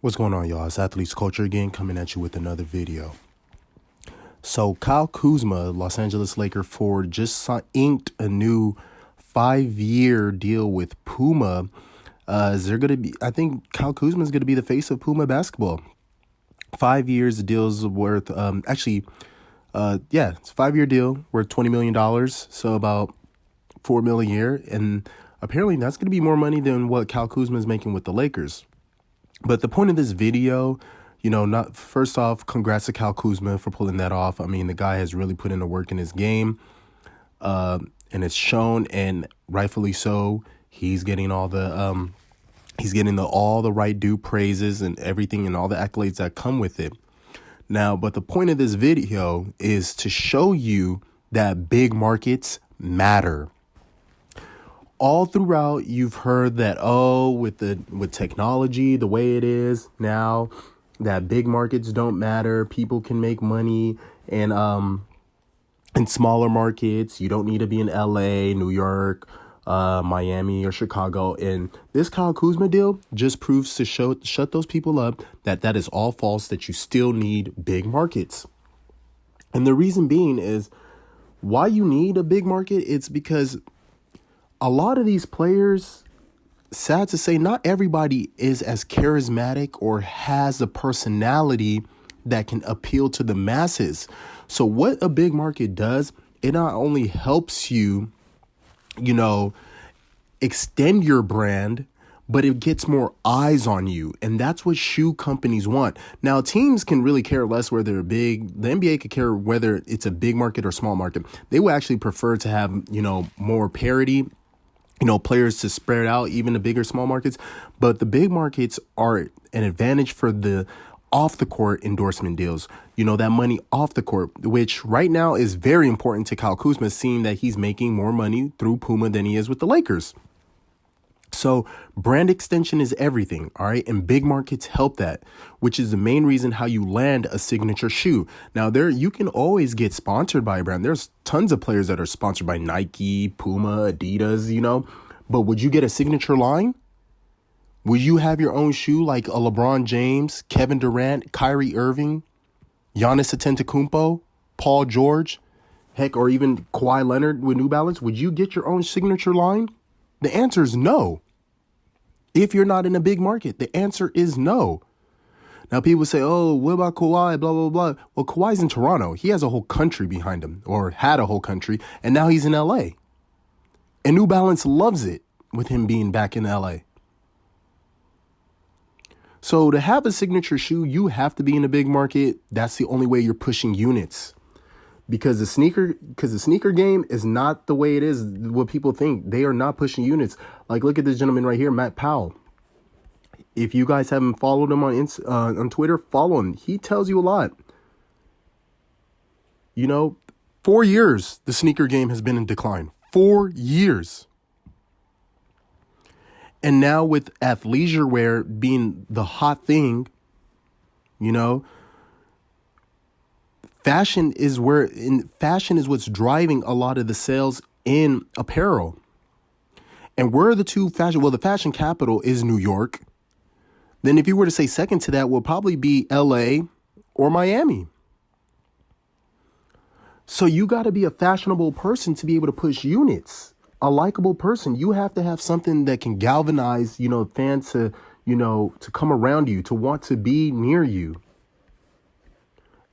What's going on, y'all? It's Athletes Culture again, coming at you with another video. So Kyle Kuzma, Los Angeles Laker forward, just inked a new 5-year deal with Puma. I think Kyle Kuzma is going to be the face of Puma basketball. 5 years, the deal's worth, it's a 5-year deal worth $20 million. So about $4 million a year. And apparently that's going to be more money than what Kyle Kuzma is making with the Lakers. But the point of this video, first off, congrats to Kyle Kuzma for pulling that off. I mean, the guy has really put in the work in his game, and it's shown, and rightfully so. He's getting all the right due praises and everything and all the accolades that come with it. Now, but the point of this video is to show you that big markets matter. All throughout, you've heard that, with technology, the way it is now, that big markets don't matter. People can make money in smaller markets. You don't need to be in LA, New York, Miami, or Chicago. And this Kyle Kuzma deal just proves to shut those people up that is all false, that you still need big markets. And the reason being is why you need a big market. It's because a lot of these players, sad to say, not everybody is as charismatic or has a personality that can appeal to the masses. So what a big market does, it not only helps you, extend your brand, but it gets more eyes on you. And that's what shoe companies want. Now, teams can really care less whether they're big. The NBA could care whether it's a big market or small market. They would actually prefer to have, more parity, players to spread out, even the bigger small markets. But the big markets are an advantage for the off the court endorsement deals, that money off the court, which right now is very important to Kyle Kuzma, seeing that he's making more money through Puma than he is with the Lakers. So brand extension is everything. All right. And big markets help that, which is the main reason how you land a signature shoe. Now, you can always get sponsored by a brand. There's tons of players that are sponsored by Nike, Puma, Adidas, but would you get a signature line? Would you have your own shoe like a LeBron James, Kevin Durant, Kyrie Irving, Giannis Antetokounmpo, Paul George, heck, or even Kawhi Leonard with New Balance? Would you get your own signature line? The answer is no. If you're not in a big market, the answer is no. Now, people say, oh, what about Kawhi, blah, blah, blah. Well, Kawhi's in Toronto. He has a whole country behind him, or had a whole country, and now he's in LA. And New Balance loves it with him being back in LA. So to have a signature shoe, you have to be in a big market. That's the only way you're pushing units. Because the sneaker game is not the way it is, what people think. They are not pushing units. Like, look at this gentleman right here, Matt Powell. If you guys haven't followed him on Twitter, follow him. He tells you a lot. 4 years, the sneaker game has been in decline. 4 years. And now with athleisure wear being the hot thing, fashion is what's driving a lot of the sales in apparel. And where are the two fashion? Well, the fashion capital is New York. Then if you were to say second to that, will probably be LA or Miami. So you got to be a fashionable person to be able to push units. A likable person. You have to have something that can galvanize, fans to come around you, to want to be near you.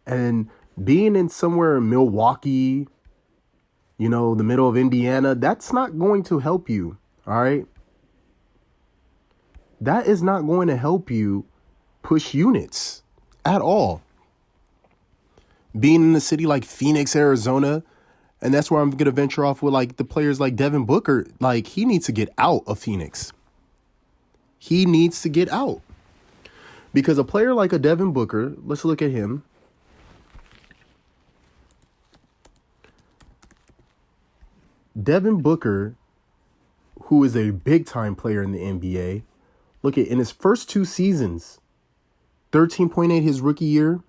And being in somewhere in Milwaukee, the middle of Indiana, that's not going to help you. All right. That is not going to help you push units at all. Being in a city like Phoenix, Arizona, and that's where I'm going to venture off with like the players like Devin Booker. Like, he needs to get out of Phoenix. He needs to get out. Because a player like a Devin Booker, let's look at him. Devin Booker, who is a big time player in the NBA, look at in his first 2 seasons, 13.8 his rookie year,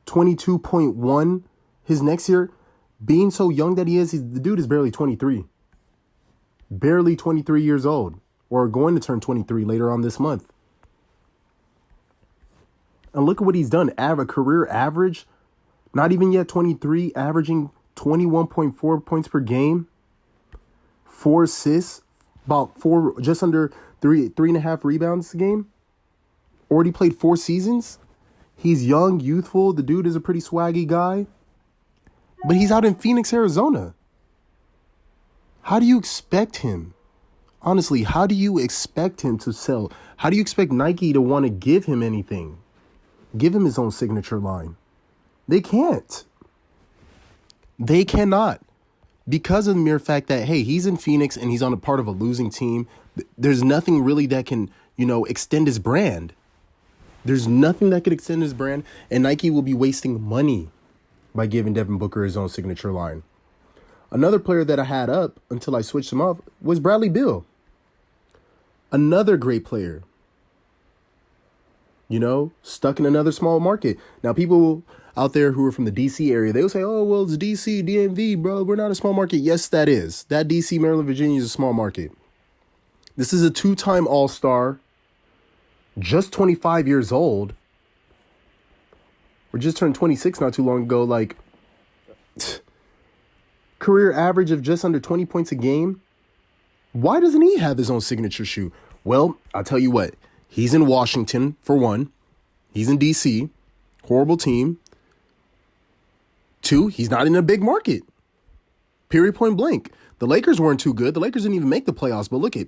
22.1 his next year. Being so young that he is, the dude is barely 23. Barely 23 years old, or going to turn 23 later on this month. And look at what he's done. A career average, not even yet 23, averaging 21.4 points per game, 4 assists, just under 3.5 rebounds a game. Already played 4 seasons. He's young, youthful. The dude is a pretty swaggy guy. But he's out in Phoenix, Arizona. How do you expect him? Honestly, how do you expect him to sell? How do you expect Nike to want to give him anything? Give him his own signature line. They can't. They cannot. Because of the mere fact that, hey, he's in Phoenix and he's on a part of a losing team. There's nothing really that can, extend his brand. There's nothing that could extend his brand. And Nike will be wasting money by giving Devin Booker his own signature line. Another player that I had up until I switched him off was Bradley Beal. Another great player. Stuck in another small market. Now, people out there who are from the D.C. area, they'll say, oh, well, it's D.C., DMV, bro. We're not a small market. Yes, that is. That D.C., Maryland, Virginia is a small market. This is a 2-time All-Star, just 25 years old. Or just turned 26 not too long ago. Career average of just under 20 points a game. Why doesn't he have his own signature shoe? Well, I'll tell you what. He's in Washington, for one. He's in D.C. Horrible team. 2, he's not in a big market. Period, point blank. The Lakers weren't too good. The Lakers didn't even make the playoffs, but look at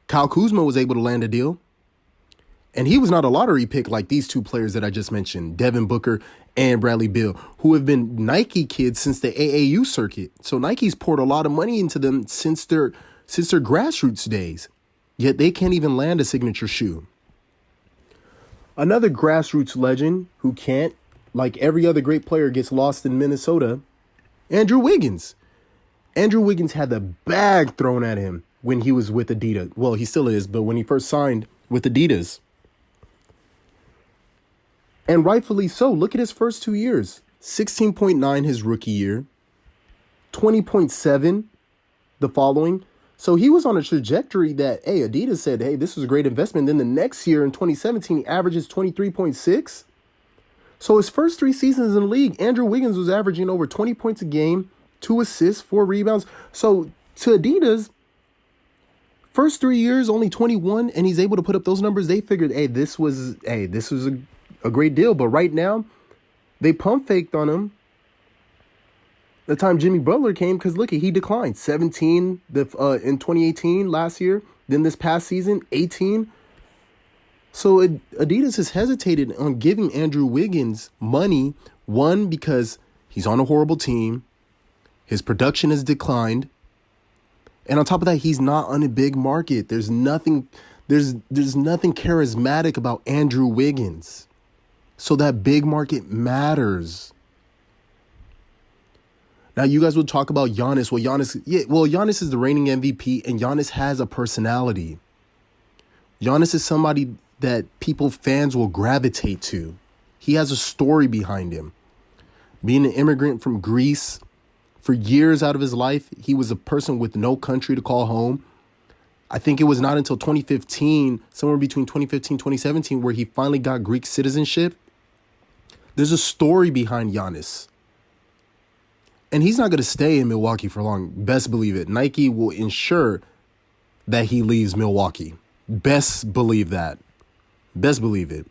Kyle Kuzma was able to land a deal. And he was not a lottery pick like these 2 players that I just mentioned, Devin Booker and Bradley Beal, who have been Nike kids since the AAU circuit. So Nike's poured a lot of money into them since their grassroots days. Yet they can't even land a signature shoe. Another grassroots legend who can't, like every other great player, gets lost in Minnesota, Andrew Wiggins. Andrew Wiggins had the bag thrown at him when he was with Adidas. Well, he still is, but when he first signed with Adidas. And rightfully so. Look at his first 2 years. 16.9 his rookie year. 20.7 the following. So he was on a trajectory that, hey, Adidas said, hey, this was a great investment. Then the next year in 2017, he averages 23.6. So his first 3 seasons in the league, Andrew Wiggins was averaging over 20 points a game, 2 assists, 4 rebounds. So to Adidas, first 3 years, only 21, and he's able to put up those numbers. They figured, hey, this was a great deal. But right now, they pump faked on him the time Jimmy Butler came, because look, he declined 17 in 2018 last year. Then this past season, 18. So Adidas has hesitated on giving Andrew Wiggins money. One, because he's on a horrible team. His production has declined. And on top of that, he's not on a big market. There's nothing charismatic about Andrew Wiggins. So that big market matters. Now, you guys will talk about Giannis. Giannis is the reigning MVP, and Giannis has a personality. Giannis is somebody that fans will gravitate to. He has a story behind him. Being an immigrant from Greece, for years out of his life, he was a person with no country to call home. I think it was not until 2015, somewhere between 2015 and 2017, where he finally got Greek citizenship. There's a story behind Giannis. And he's not going to stay in Milwaukee for long. Best believe it. Nike will ensure that he leaves Milwaukee. Best believe that. Best believe it.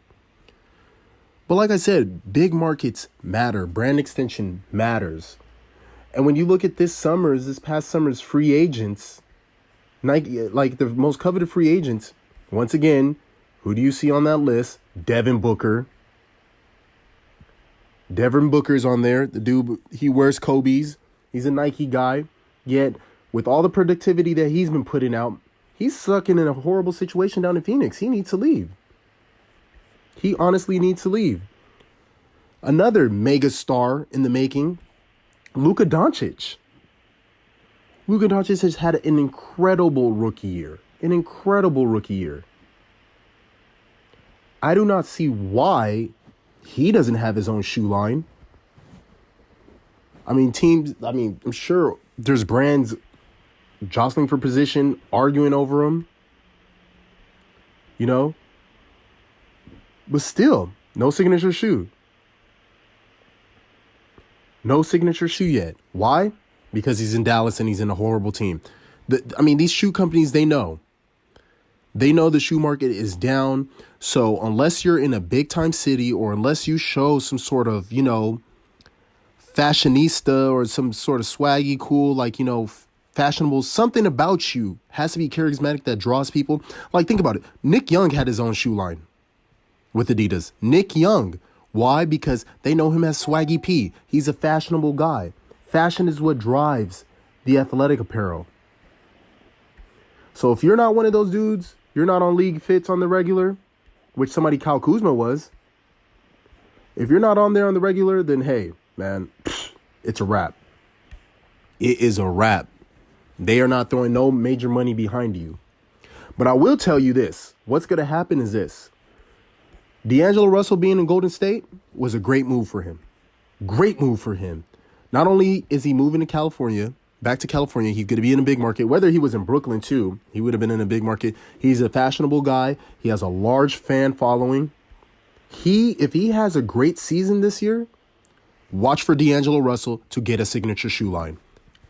But like I said, big markets matter. Brand extension matters. And when you look at this past summer's free agents, Nike, like the most coveted free agents, once again, who do you see on that list? Devin Booker. Devin Booker's on there. The dude, he wears Kobe's. He's a Nike guy. Yet, with all the productivity that he's been putting out, he's stuck in a horrible situation down in Phoenix. He needs to leave. He honestly needs to leave. Another mega star in the making, Luka Doncic. Luka Doncic has had an incredible rookie year. I do not see why he doesn't have his own shoe line. I'm sure there's brands jostling for position, arguing over him. But still, no signature shoe. No signature shoe yet. Why? Because he's in Dallas and he's in a horrible team. These shoe companies, they know. They know the shoe market is down. So unless you're in a big time city or unless you show some sort of, fashionista or some sort of swaggy, cool, fashionable, something about you has to be charismatic that draws people. Like, think about it. Nick Young had his own shoe line with Adidas. Nick Young. Why? Because they know him as Swaggy P. He's a fashionable guy. Fashion is what drives the athletic apparel. So if you're not one of those dudes, you're not on League Fits on the regular, which somebody Kyle Kuzma was. If you're not on there on the regular, then hey, man, it's a wrap. It is a wrap. They are not throwing no major money behind you. But I will tell you this. What's going to happen is this. D'Angelo Russell being in Golden State was a great move for him. Great move for him. Not only is he moving to California, back to California, he's going to be in a big market. Whether he was in Brooklyn too, he would have been in a big market. He's a fashionable guy. He has a large fan following. If he has a great season this year, watch for D'Angelo Russell to get a signature shoe line.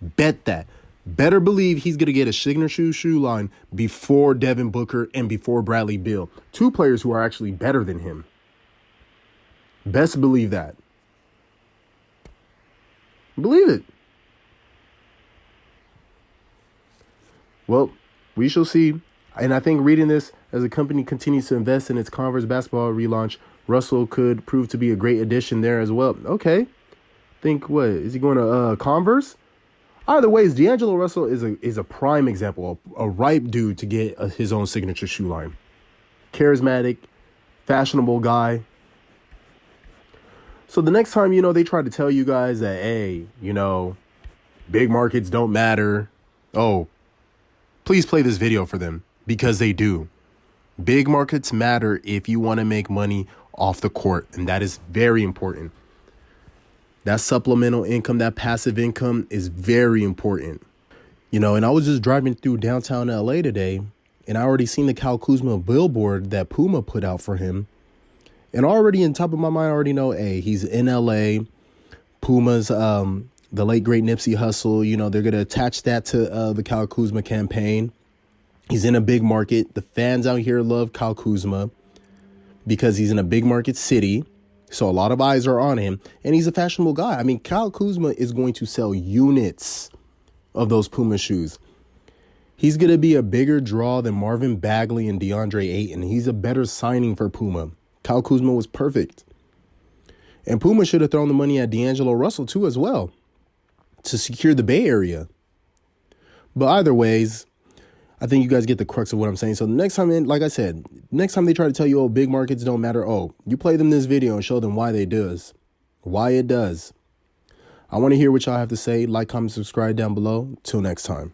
Bet that. Better believe he's going to get a signature shoe line before Devin Booker and before Bradley Beal. Two players who are actually better than him. Best believe that. Believe it. Well, we shall see. And I think reading this, as the company continues to invest in its Converse basketball relaunch, Russell could prove to be a great addition there as well. Okay. Think what? Is he going to Converse? Either way, D'Angelo Russell is a prime example, a ripe dude to get his own signature shoe line. Charismatic, fashionable guy. So the next time, they try to tell you guys that, hey, big markets don't matter. Oh, please play this video for them because they do. Big markets matter if you want to make money off the court, and that is very important. That supplemental income, that passive income is very important. And I was just driving through downtown LA today, and I already seen the Kyle Kuzma billboard that Puma put out for him. And already in top of my mind, I already know, hey, he's in LA. Puma's the late, great Nipsey Hussle. They're going to attach that to the Kyle Kuzma campaign. He's in a big market. The fans out here love Kyle Kuzma because he's in a big market city. So a lot of eyes are on him, and he's a fashionable guy. Kyle Kuzma is going to sell units of those Puma shoes. He's going to be a bigger draw than Marvin Bagley and DeAndre Ayton. He's a better signing for Puma. Kyle Kuzma was perfect. And Puma should have thrown the money at D'Angelo Russell too as well to secure the Bay Area. But either ways, I think you guys get the crux of what I'm saying. So next time, like I said, next time they try to tell you, big markets don't matter. You play them this video and show them why they does. Why it does. I want to hear what y'all have to say. Like, comment, subscribe down below. Till next time.